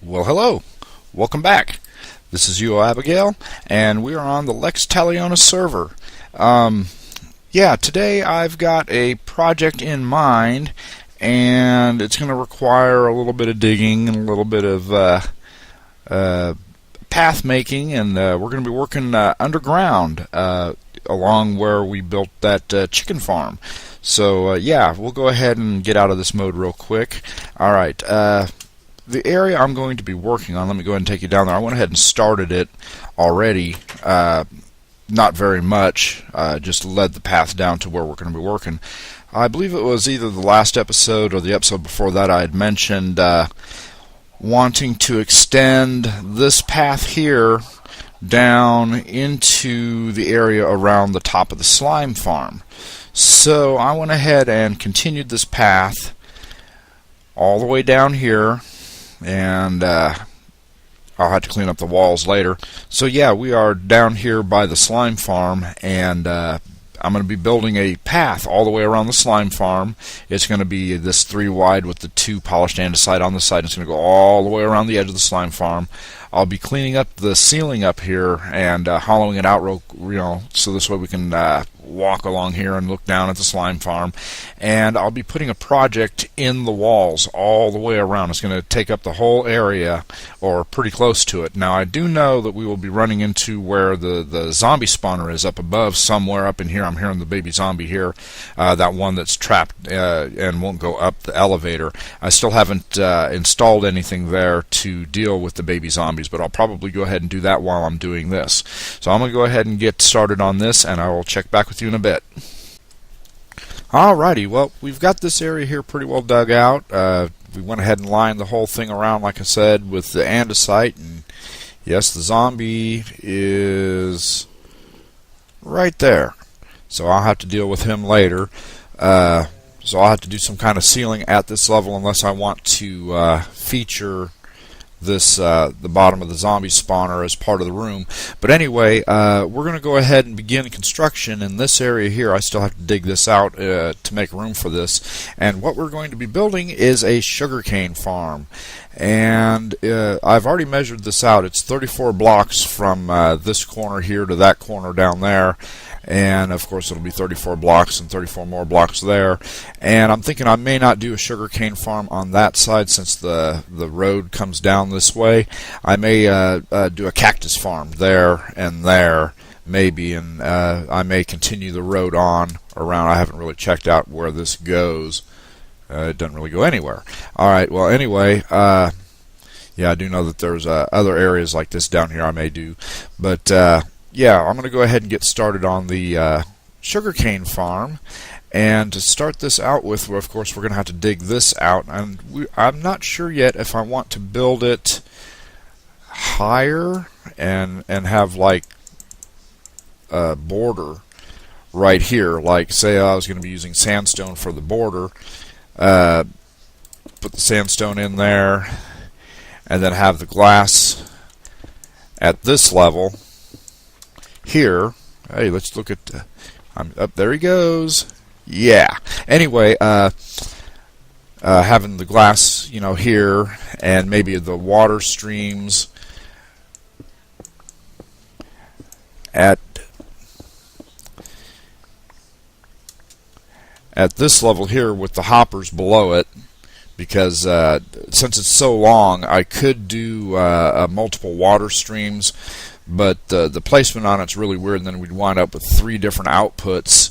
Well, hello. Welcome back. This is UOAbigail, and we are on the Lex Talionis server. Today I've got a project in mind, and it's going to require a little bit of digging and a little bit of path making, and we're going to be working underground along where we built that chicken farm. So, we'll go ahead and get out of this mode real quick. All right. The area I'm going to be working on, let me go ahead and take you down there. I went ahead and started it already, not very much, just led the path down to where we're going to be working. I believe it was either the last episode or the episode before that I had mentioned wanting to extend this path here down into the area around the top of the slime farm. So I went ahead and continued this path all the way down here, and I'll have to clean up the walls later. So yeah, we are down here by the slime farm, and I'm going to be building a path all the way around the slime farm. It's going to be this 3 wide with the 2 polished andesite on the side. It's going to go all the way around the edge of the slime farm. I'll be cleaning up the ceiling up here and hollowing it out so this way we can walk along here and look down at the slime farm. And I'll be putting a project in the walls all the way around. It's going to take up the whole area, or pretty close to it. Now I do know that we will be running into where the zombie spawner is up above, somewhere up in here. I'm hearing the baby zombie here, that one that's trapped and won't go up the elevator. I still haven't installed anything there to deal with the baby zombies, but I'll probably go ahead and do that while I'm doing this. So I'm going to go ahead and get started on this, and I will check back with you in a bit. Alrighty, well, we've got this area here pretty well dug out. We went ahead and lined the whole thing around, like I said, with the andesite, and yes, the zombie is right there. So I'll have to deal with him later. So I'll have to do some kind of ceiling at this level unless I want to feature this the bottom of the zombie spawner as part of the room. But anyway, we're going to go ahead and begin construction in this area here. I still have to dig this out to make room for this. And what we're going to be building is a sugarcane farm. And I've already measured this out. It's 34 blocks from this corner here to that corner down there. And of course it'll be 34 blocks and 34 more blocks there. And I'm thinking I may not do a sugarcane farm on that side since the road comes down this way. I may do a cactus farm there and there, maybe, and I may continue the road on around. I haven't really checked out where this goes. It doesn't really go anywhere. Alright, well anyway, I do know that there's other areas like this down here I may do. But I'm going to go ahead and get started on the sugarcane farm. And to start this out with, of course, we're going to have to dig this out. And I'm not sure yet if I want to build it higher and have like a border right here. Like, say I was going to be using sandstone for the border. Put the sandstone in there, and then have the glass at this level here. Hey, let's look at I'm up there. He goes. Yeah. Anyway, having the glass, here, and maybe the water streams at this level here with the hoppers below it, because since it's so long, I could do multiple water streams, but the placement on it's really weird, and then we'd wind up with 3 different outputs.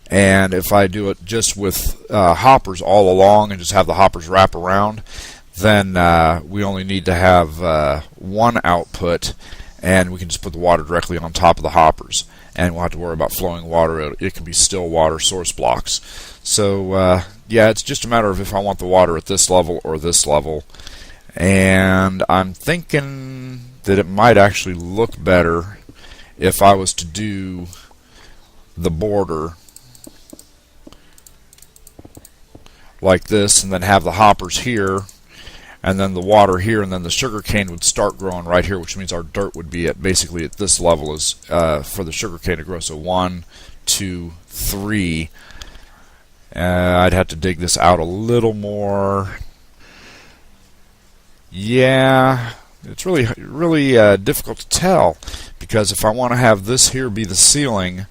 And if I do it just with hoppers all along and just have the hoppers wrap around, then we only need to have 1 output, and we can just put the water directly on top of the hoppers, and we'll have to worry about flowing water. It can be still water source blocks. So it's just a matter of if I want the water at this level or this level. And I'm thinking that it might actually look better if I was to do the border like this, and then have the hoppers here, and then the water here, and then the sugar cane would start growing right here, which means our dirt would be basically at this level as for the sugar cane to grow. So 1, 2, 3. I'd have to dig this out a little more. Yeah, it's really difficult to tell, because if I want to have this here be the ceiling,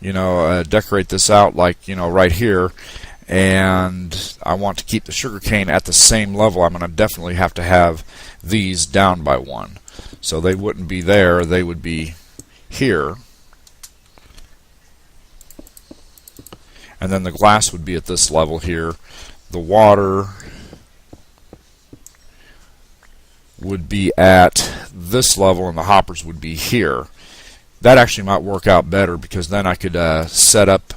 decorate this out like, right here, and I want to keep the sugarcane at the same level, I'm going to definitely have to have these down by one. So they wouldn't be there, they would be here. And then the glass would be at this level here. The water would be at this level, and the hoppers would be here. That actually might work out better, because then I could set up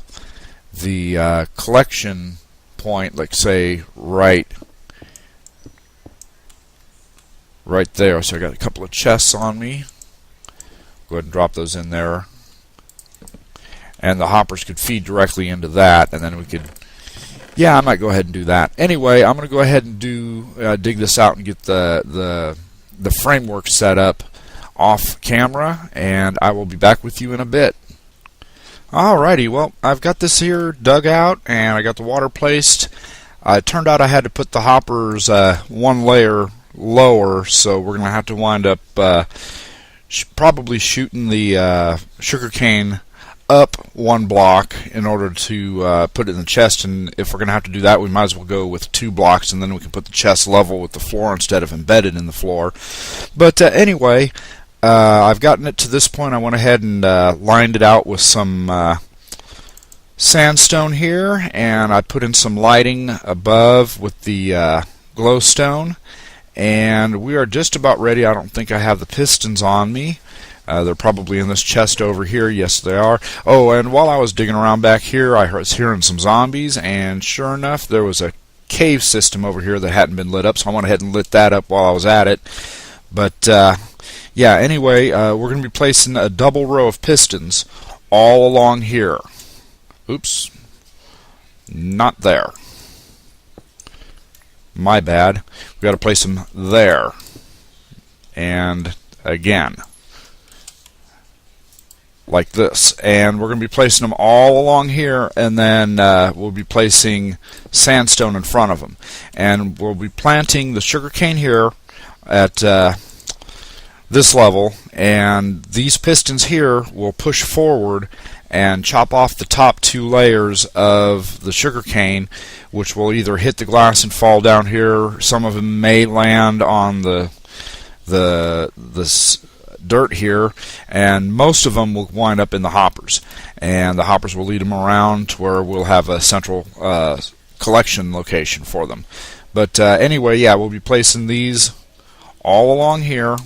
the collection point, like say right there. So I got a couple of chests on me. Go ahead and drop those in there, and the hoppers could feed directly into that, and then we could, yeah, I might go ahead and do that. Anyway, I'm going to go ahead and dig this out and get the framework set up off camera, and I will be back with you in a bit. Alrighty, well, I've got this here dug out, and I got the water placed. It turned out I had to put the hoppers one layer lower, so we're going to have to wind up probably shooting the sugarcane up one block in order to put it in the chest, and if we're going to have to do that, we might as well go with 2 blocks, and then we can put the chest level with the floor instead of embedded in the floor. But anyway, I've gotten it to this point. I went ahead and lined it out with some sandstone here, and I put in some lighting above with the glowstone, and we are just about ready. I don't think I have the pistons on me. They're probably in this chest over here. Yes, they are. Oh, and while I was digging around back here, I was hearing some zombies, and sure enough, there was a cave system over here that hadn't been lit up, so I went ahead and lit that up while I was at it. But yeah, anyway, we're going to be placing a double row of pistons all along here. Oops, not there. My bad. We've got to place them there. And again, like this. And we're going to be placing them all along here, and then we'll be placing sandstone in front of them. And we'll be planting the sugarcane here at this level, and these pistons here will push forward and chop off the top 2 layers of the sugarcane, which will either hit the glass and fall down here. Some of them may land on the dirt here, and most of them will wind up in the hoppers, and the hoppers will lead them around to where we'll have a central collection location for them. But anyway, yeah, we'll be placing these all along here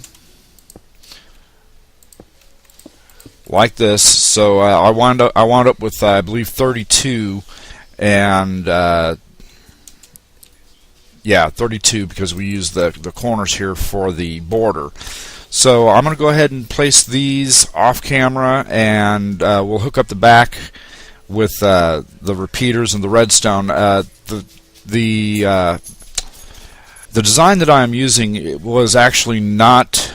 like this. So I wound up with I believe 32, and yeah, 32, because we use the corners here for the border. So I'm going to go ahead and place these off camera, and we'll hook up the back with the repeaters and the redstone. The design that I am using was actually not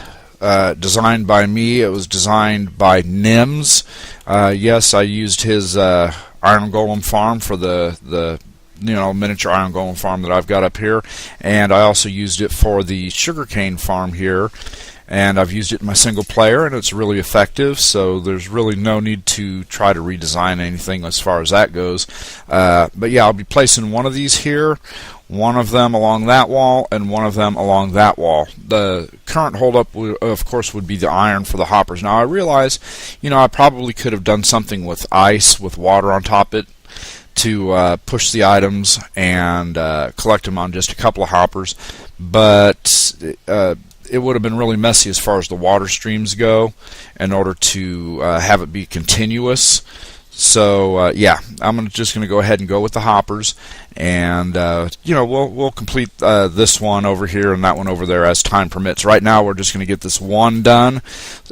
designed by me. It was designed by Nims. Yes, I used his iron golem farm for the miniature iron golem farm that I've got up here, and I also used it for the sugarcane farm here, and I've used it in my single player, and it's really effective, so there's really no need to try to redesign anything as far as that goes. But yeah, I'll be placing one of these here, one of them along that wall, and one of them along that wall. The current holdup, of course, would be the iron for the hoppers. Now, I realize, I probably could have done something with ice, with water on top of it, to push the items and collect them on just a couple of hoppers, but it would have been really messy as far as the water streams go in order to have it be continuous. So yeah, I'm just going to go ahead and go with the hoppers, and we'll complete this one over here and that one over there as time permits. Right now we're just going to get this one done,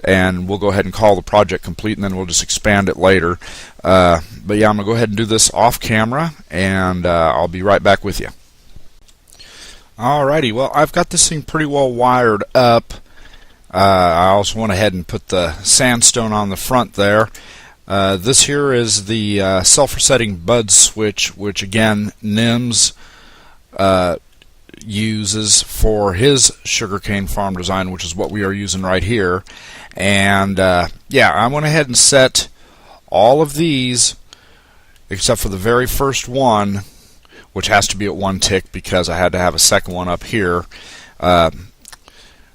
and we'll go ahead and call the project complete, and then we'll just expand it later. But yeah, I'm going to go ahead and do this off camera, and I'll be right back with you. Alrighty, well, I've got this thing pretty well wired up. I also went ahead and put the sandstone on the front there. This here is the self-resetting bud switch, which again, Nims uses for his sugarcane farm design, which is what we are using right here. And yeah, I went ahead and set all of these except for the very first one, which has to be at 1 tick because I had to have a second one up here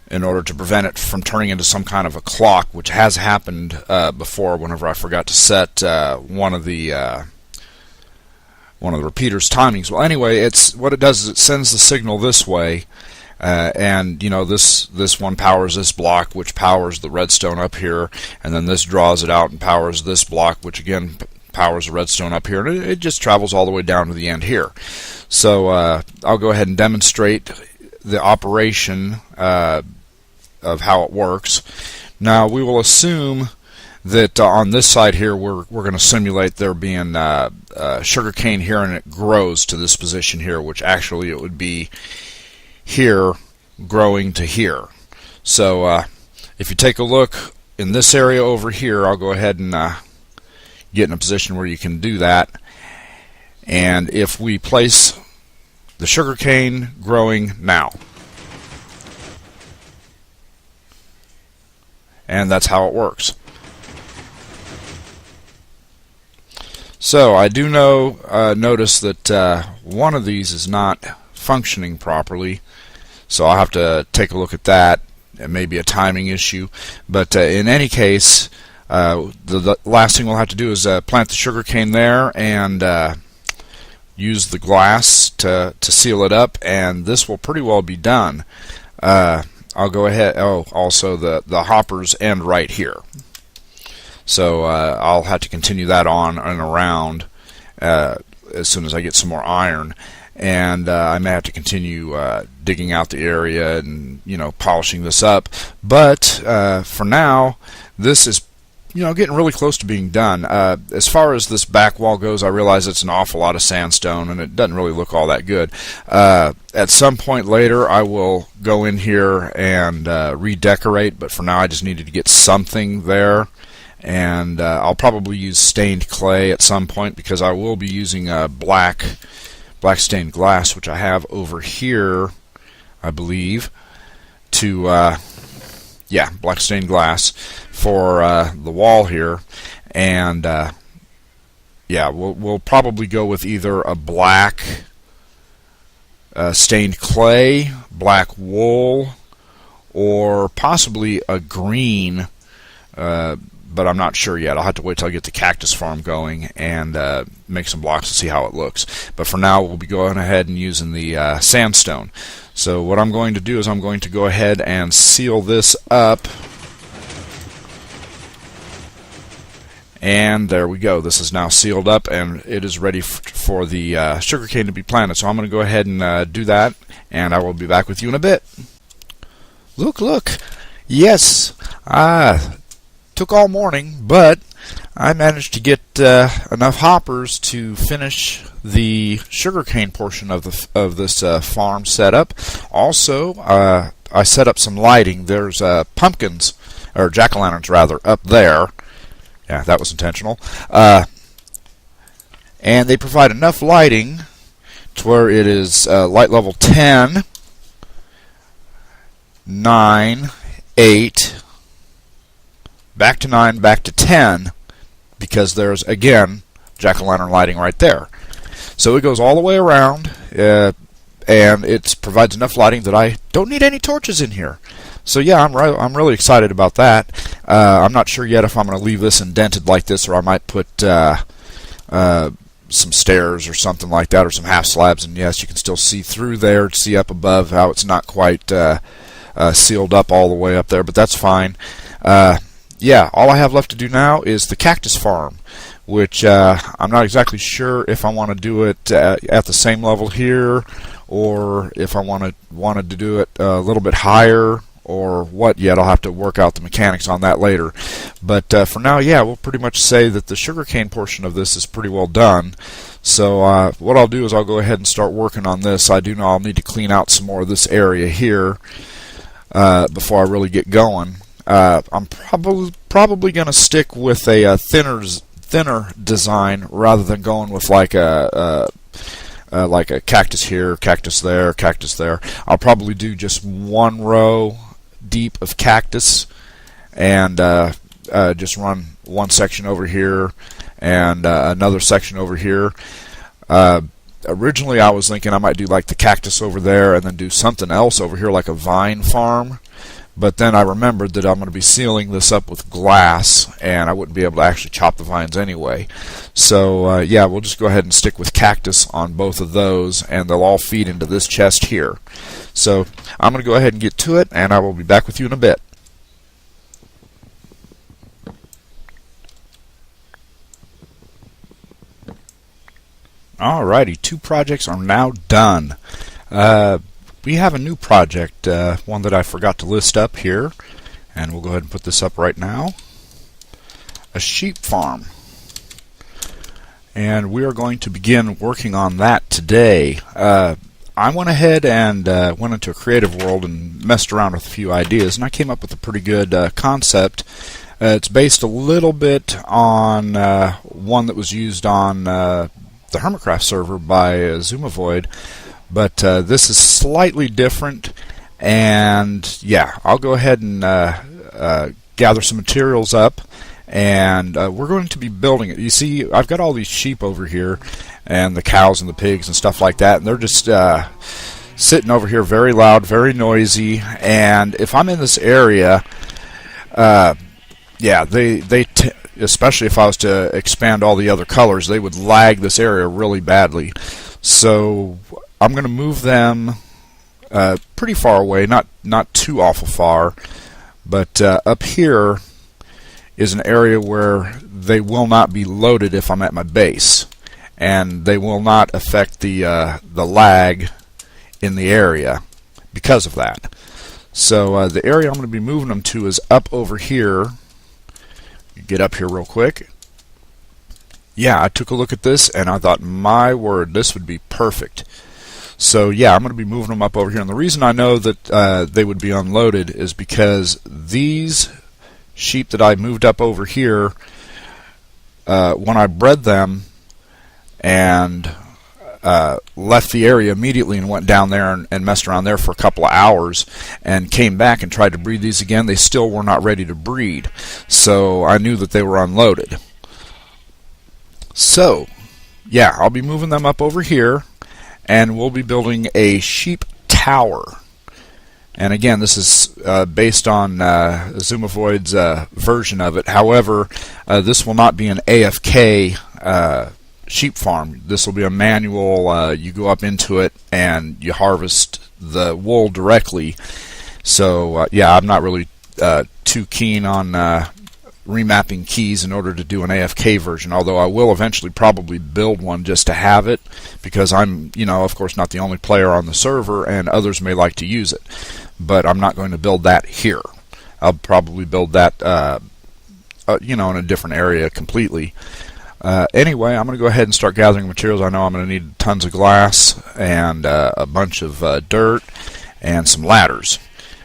in order to prevent it from turning into some kind of a clock, which has happened before whenever I forgot to set one of the repeater's timings. Well, anyway, what it does is it sends the signal this way, and you know, this one powers this block, which powers the redstone up here, and then this draws it out and powers this block, which again powers the redstone up here, and it just travels all the way down to the end here. So I'll go ahead and demonstrate the operation of how it works. Now we will assume that on this side here we're going to simulate there being sugarcane here, and it grows to this position here, which actually it would be here growing to here. So if you take a look in this area over here, I'll go ahead and get in a position where you can do that. And if we place the sugarcane growing now, and that's how it works. So I do notice that one of these is not functioning properly, so I'll have to take a look at that. It may be a timing issue, but in any case, the last thing we'll have to do is plant the sugarcane there and use the glass to seal it up, and this will pretty well be done. I'll go ahead. Oh, also the hoppers end right here, so I'll have to continue that on and around as soon as I get some more iron, and I may have to continue digging out the area and polishing this up. But for now, this is getting really close to being done. As far as this back wall goes, I realize it's an awful lot of sandstone and it doesn't really look all that good. At some point later I will go in here and redecorate, but for now I just needed to get something there, and I'll probably use stained clay at some point, because I will be using black stained glass, which I have over here, I believe, to yeah, black stained glass for the wall here. And yeah, we'll probably go with either a black stained clay, black wool, or possibly a green, but I'm not sure yet. I'll have to wait till I get the cactus farm going and make some blocks to see how it looks. But for now, we'll be going ahead and using the sandstone. So what I'm going to do is I'm going to go ahead and seal this up. And there we go. This is now sealed up, and it is ready for the sugarcane to be planted. So I'm going to go ahead and do that, and I will be back with you in a bit. Look. Yes, took all morning, but I managed to get enough hoppers to finish the sugarcane portion of this farm setup. Also, I set up some lighting. There's pumpkins, or jack-o'-lanterns rather, up there. Yeah, that was intentional. And they provide enough lighting to where it is light level 10, 9, 8, back to 9, back to 10, because there's, again, jack-o'-lantern lighting right there. So it goes all the way around, and it provides enough lighting that I don't need any torches in here. So yeah, I'm really excited about that. I'm not sure yet if I'm going to leave this indented like this, or I might put some stairs or something like that, or some half slabs. And yes, you can still see through there, see up above how it's not quite sealed up all the way up there, but that's fine. Yeah, all I have left to do now is the cactus farm, which I'm not exactly sure if I want to do it at the same level here, or if I wanted to do it a little bit higher, or what yet. I'll have to work out the mechanics on that later. But for now, yeah, we'll pretty much say that the sugarcane portion of this is pretty well done. So what I'll do is I'll go ahead and start working on this. I do know I'll need to clean out some more of this area here before I really get going. I'm probably going to stick with a thinner design rather than going with like a like a cactus here, cactus there, cactus there. I'll probably do just one row deep of cactus, and just run one section over here and another section over here. Originally I was thinking I might do like the cactus over there and then do something else over here like a vine farm, but then I remembered that I'm going to be sealing this up with glass and I wouldn't be able to actually chop the vines anyway. So yeah, we'll just go ahead and stick with cactus on both of those, and they'll all feed into this chest here. So I'm going to go ahead and get to it, and I will be back with you in a bit. Alrighty, 2 projects are now done. We have a new project, one that I forgot to list up here, and we'll go ahead and put this up right now. A sheep farm. And we are going to begin working on that today. I went ahead and went into a creative world and messed around with a few ideas, and I came up with a pretty good concept. It's based a little bit on one that was used on the Hermitcraft server by Zoomovoid, but this is slightly different, and yeah, I'll go ahead and gather some materials up, and we're going to be building it. You see, I've got all these sheep over here, and the cows and the pigs and stuff like that, and they're just sitting over here very loud, very noisy, and if I'm in this area, yeah, especially if I was to expand all the other colors, they would lag this area really badly. So I'm going to move them pretty far away, not too awful far, but up here is an area where they will not be loaded if I'm at my base, and they will not affect the lag in the area because of that. So the area I'm going to be moving them to is up over here. Get up here real quick. Yeah, I took a look at this and I thought, my word, this would be perfect. So yeah, I'm going to be moving them up over here, and the reason I know that they would be unloaded is because these sheep that I moved up over here, when I bred them and left the area immediately and went down there and messed around there for a couple of hours and came back and tried to breed these again, they still were not ready to breed. So I knew that they were unloaded. So yeah, I'll be moving them up over here, and we'll be building a sheep tower. And again, this is based on Zoomovoid's version of it. However, this will not be an AFK sheep farm. This will be a manual. You go up into it and you harvest the wool directly. So yeah, I'm not really too keen on remapping keys in order to do an AFK version, although I will eventually probably build one just to have it, because I'm, of course, not the only player on the server, and others may like to use it. But I'm not going to build that here. I'll probably build that in a different area completely. Anyway, I'm going to go ahead and start gathering materials. I know I'm going to need tons of glass and a bunch of dirt and some ladders,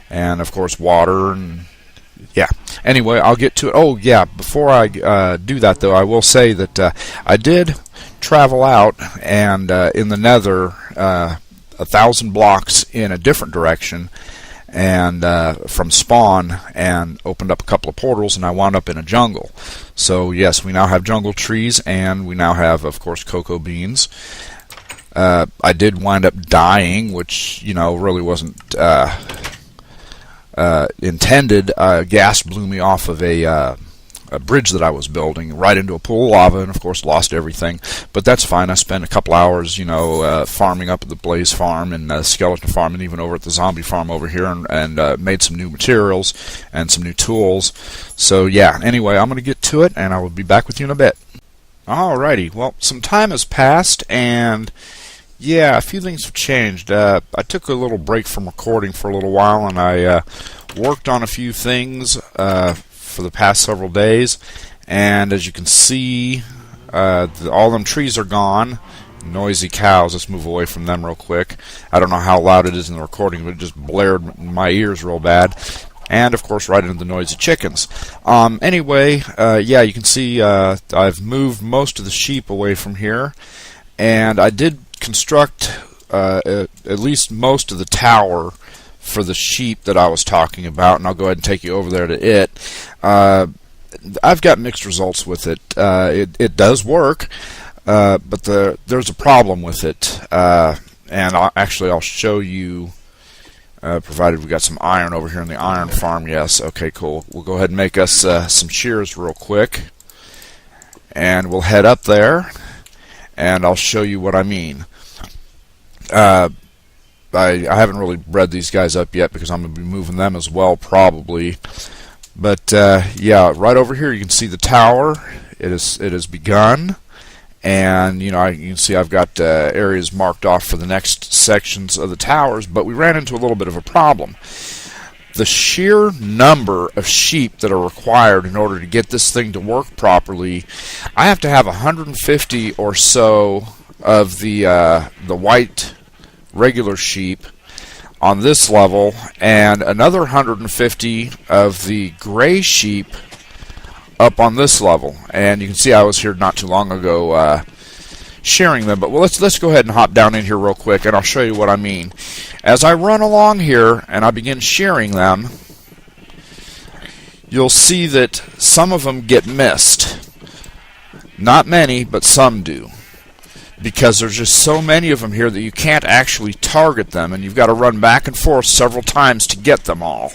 and of course water, and yeah. Anyway, I'll get to it. Oh yeah, before I do that though, I will say that I did travel out and in the nether 1,000 blocks in a different direction, and from spawn, and opened up a couple of portals, and I wound up in a jungle. So yes, we now have jungle trees, and we now have, of course, cocoa beans. I did wind up dying, which really wasn't intended. Gas blew me off of a bridge that I was building right into a pool of lava, and of course lost everything. But that's fine. I spent a couple hours, farming up at the Blaze Farm and Skeleton Farm, and even over at the Zombie Farm over here, and made some new materials and some new tools. So yeah, anyway, I'm going to get to it, and I will be back with you in a bit. Alrighty, well, some time has passed, and yeah, a few things have changed. I took a little break from recording for a little while, and I worked on a few things for the past several days, and as you can see, all them trees are gone. Noisy cows. Let's move away from them real quick. I don't know how loud it is in the recording, but it just blared in my ears real bad. And of course right into the noisy chickens. Anyway, yeah, you can see I've moved most of the sheep away from here, and I did construct at least most of the tower for the sheep that I was talking about, and I'll go ahead and take you over there to it. I've got mixed results with it. It does work, but there's a problem with it, and I'll show you. Provided we got some iron over here in the iron farm. Yes, okay, cool. We'll go ahead and make us some shears real quick, and we'll head up there, and I'll show you what I mean. I haven't really bred these guys up yet because I'm going to be moving them as well probably. But yeah, right over here you can see the tower. It has begun, and you can see I've got areas marked off for the next sections of the towers. But we ran into a little bit of a problem. The sheer number of sheep that are required in order to get this thing to work properly, I have to have 150 or so of the white regular sheep on this level, and another 150 of the gray sheep up on this level. And you can see I was here not too long ago shearing them. But let's go ahead and hop down in here real quick, and I'll show you what I mean. As I run along here and I begin shearing them, you'll see that some of them get missed. Not many, but some do, because there's just so many of them here that you can't actually target them, and you've got to run back and forth several times to get them all.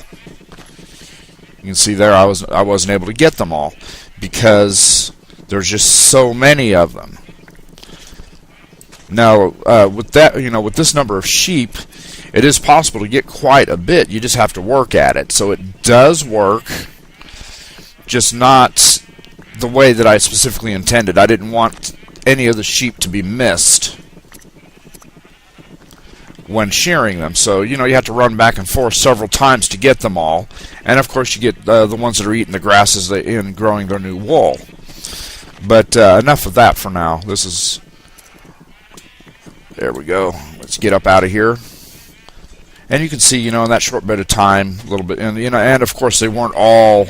You can see there I wasn't able to get them all because there's just so many of them. Now with that, with this number of sheep, it is possible to get quite a bit. You just have to work at it. So it does work, just not the way that I specifically intended. I didn't want any of the sheep to be missed when shearing them. So you have to run back and forth several times to get them all. And of course you get the ones that are eating the grasses and growing their new wool. But enough of that for now. There we go. Let's get up out of here. And you can see, in that short bit of time, a little bit, and of course they weren't all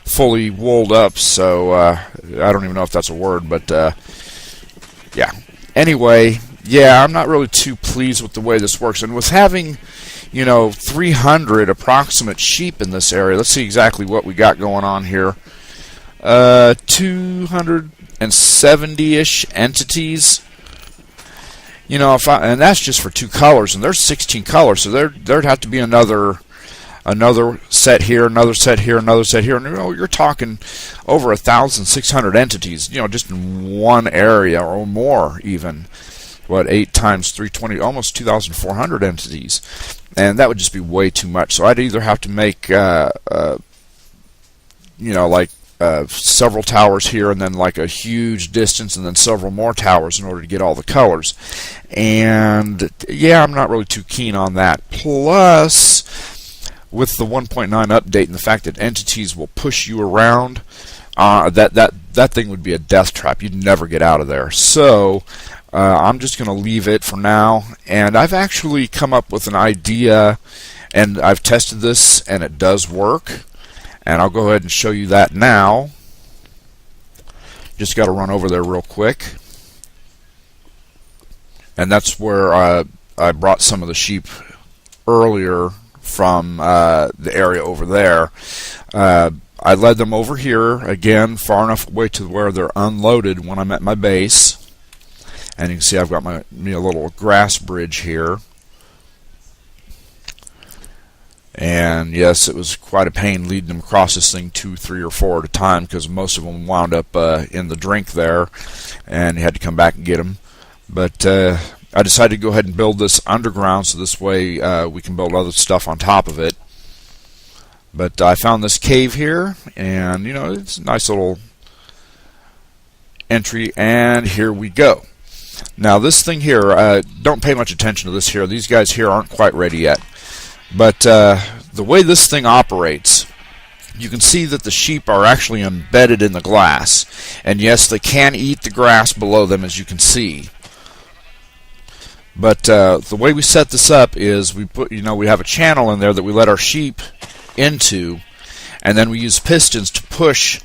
fully wooled up, so I don't even know if that's a word, but yeah. Anyway, yeah, I'm not really too pleased with the way this works. And with having, 300 approximate sheep in this area, let's see exactly what we got going on here. 270-ish entities. And that's just for 2 colors, and there's 16 colors, so there'd have to be another set here, another set here, another set here, and you're talking over 1,600 entities, just in one area or more even. 8 times 320, almost 2,400 entities, and that would just be way too much. So I'd either have to make several towers here, and then like a huge distance, and then several more towers in order to get all the colors. And yeah, I'm not really too keen on that. Plus, with the 1.9 update and the fact that entities will push you around, that thing would be a death trap. You'd never get out of there. So I'm just going to leave it for now. And I've actually come up with an idea, and I've tested this, and it does work. And I'll go ahead and show you that now. Just got to run over there real quick. And that's where I brought some of the sheep earlier from the area over there. I led them over here, again, far enough away to where they're unloaded when I'm at my base. And you can see I've got me a little grass bridge here. And yes, it was quite a pain leading them across this thing 2, 3, or 4 at a time, because most of them wound up in the drink there, and you had to come back and get them. But I decided to go ahead and build this underground, so this way we can build other stuff on top of it. But I found this cave here, and it's a nice little entry, and here we go. Now this thing here, don't pay much attention to this here. These guys here aren't quite ready yet. But the way this thing operates, you can see that the sheep are actually embedded in the glass. And yes, they can eat the grass below them, as you can see. But the way we set this up is we have a channel in there that we let our sheep into, and then we use pistons to push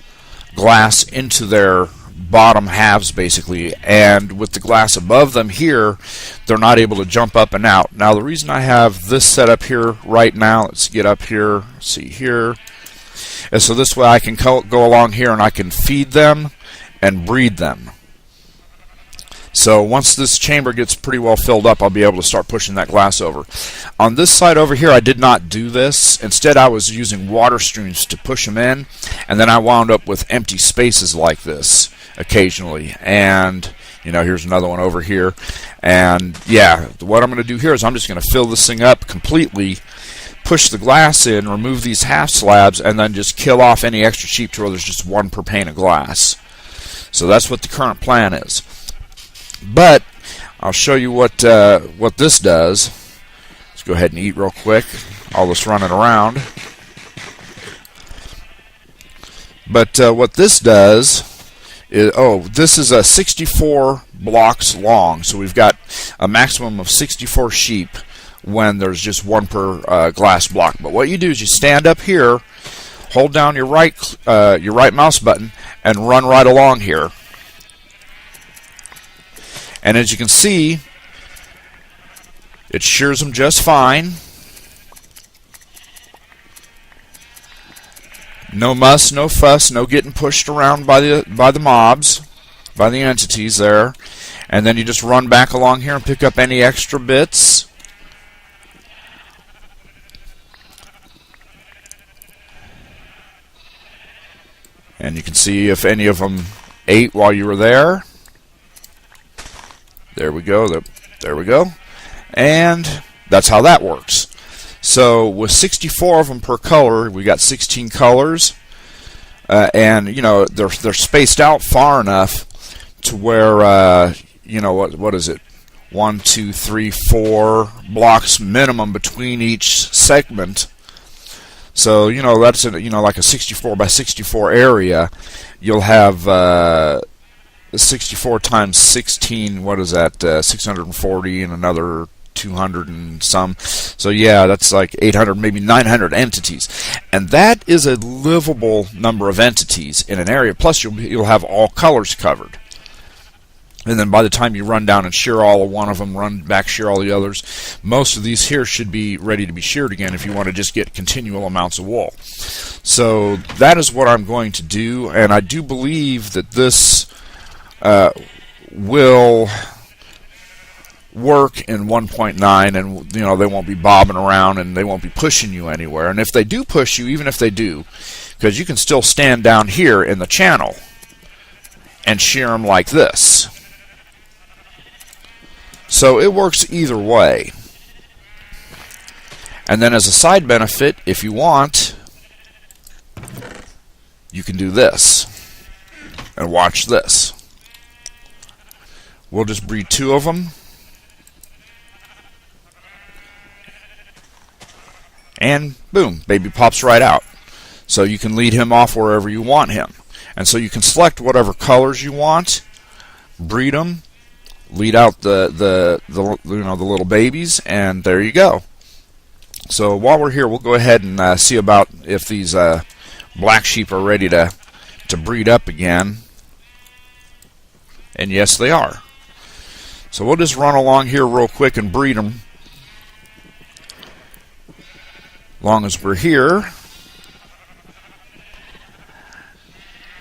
glass into their bottom halves basically, and with the glass above them here, they're not able to jump up and out. Now the reason I have this set up here right now, let's get up here, see here, and so this way I can go along here and I can feed them and breed them. So once this chamber gets pretty well filled up, I'll be able to start pushing that glass over. On this side over here, I did not do this. Instead, I was using water streams to push them in, and then I wound up with empty spaces like this occasionally. And you know, here's another one over here. And yeah, what I'm going to do here is I'm just going to fill this thing up completely, push the glass in, remove these half slabs, and then just kill off any extra sheep to where there's just one per pane of glass. So that's what the current plan is. But I'll show you what this does. Let's go ahead and eat real quick. All this running around. But what this does is, this is 64 blocks long. So we've got a maximum of 64 sheep when there's just one per glass block. But what you do is you stand up here, hold down your right mouse button, and run right along here. And as you can see, it shears them just fine. No muss, no fuss, no getting pushed around by the mobs, by the entities there. And then you just run back along here and pick up any extra bits. And you can see if any of them ate while you were there. There we go. There we go. And that's how that works. So with 64 of them per color, we got 16 colors, and you know they're spaced out far enough to where you know what is it? 1, 2, 3, 4 blocks minimum between each segment. So you know that's like a 64 by 64 area. You'll have 64 times 16, what is that, 640 and another 200 and some. So yeah, that's like 800, maybe 900 entities. And that is a livable number of entities in an area. Plus you'll have all colors covered. And then by the time you run down and shear all of one of them, run back, shear all the others, most of these here should be ready to be sheared again if you want to just get continual amounts of wool. So that is what I'm going to do, and I do believe that this will work in 1.9, and you know they won't be bobbing around and they won't be pushing you anywhere. And if they do push you, even if they do, because you can still stand down here in the channel and shear them like this. So it works either way. And then as a side benefit, if you want, you can do this and watch this. We'll just breed 2 of them. And boom, baby pops right out. So you can lead him off wherever you want him. And so you can select whatever colors you want, breed them, lead out the little babies, and there you go. So while we're here, we'll go ahead and see about if these black sheep are ready to breed up again. And yes, they are. So we'll just run along here real quick and breed them. As long as we're here.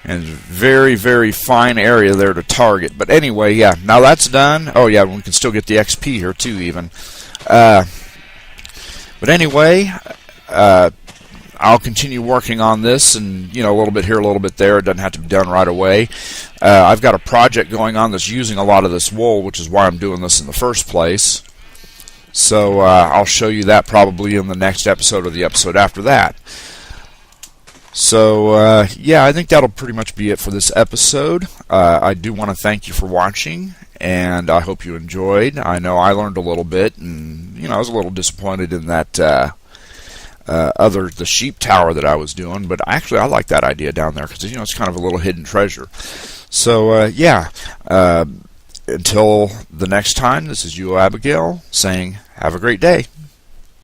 And very, very fine area there to target. But anyway, yeah, now that's done. Oh yeah, we can still get the XP here too even. But anyway, I'll continue working on this, and you know, a little bit here, a little bit there. It doesn't have to be done right away. I've got a project going on that's using a lot of this wool, which is why I'm doing this in the first place. So I'll show you that probably in the next episode or the episode after that. So yeah, I think that'll pretty much be it for this episode. I do want to thank you for watching, and I hope you enjoyed. I know I learned a little bit, and you know, I was a little disappointed in that the sheep tower that I was doing, but actually I like that idea down there because you know it's kind of a little hidden treasure. So yeah, until the next time, this is UOAbigail saying have a great day.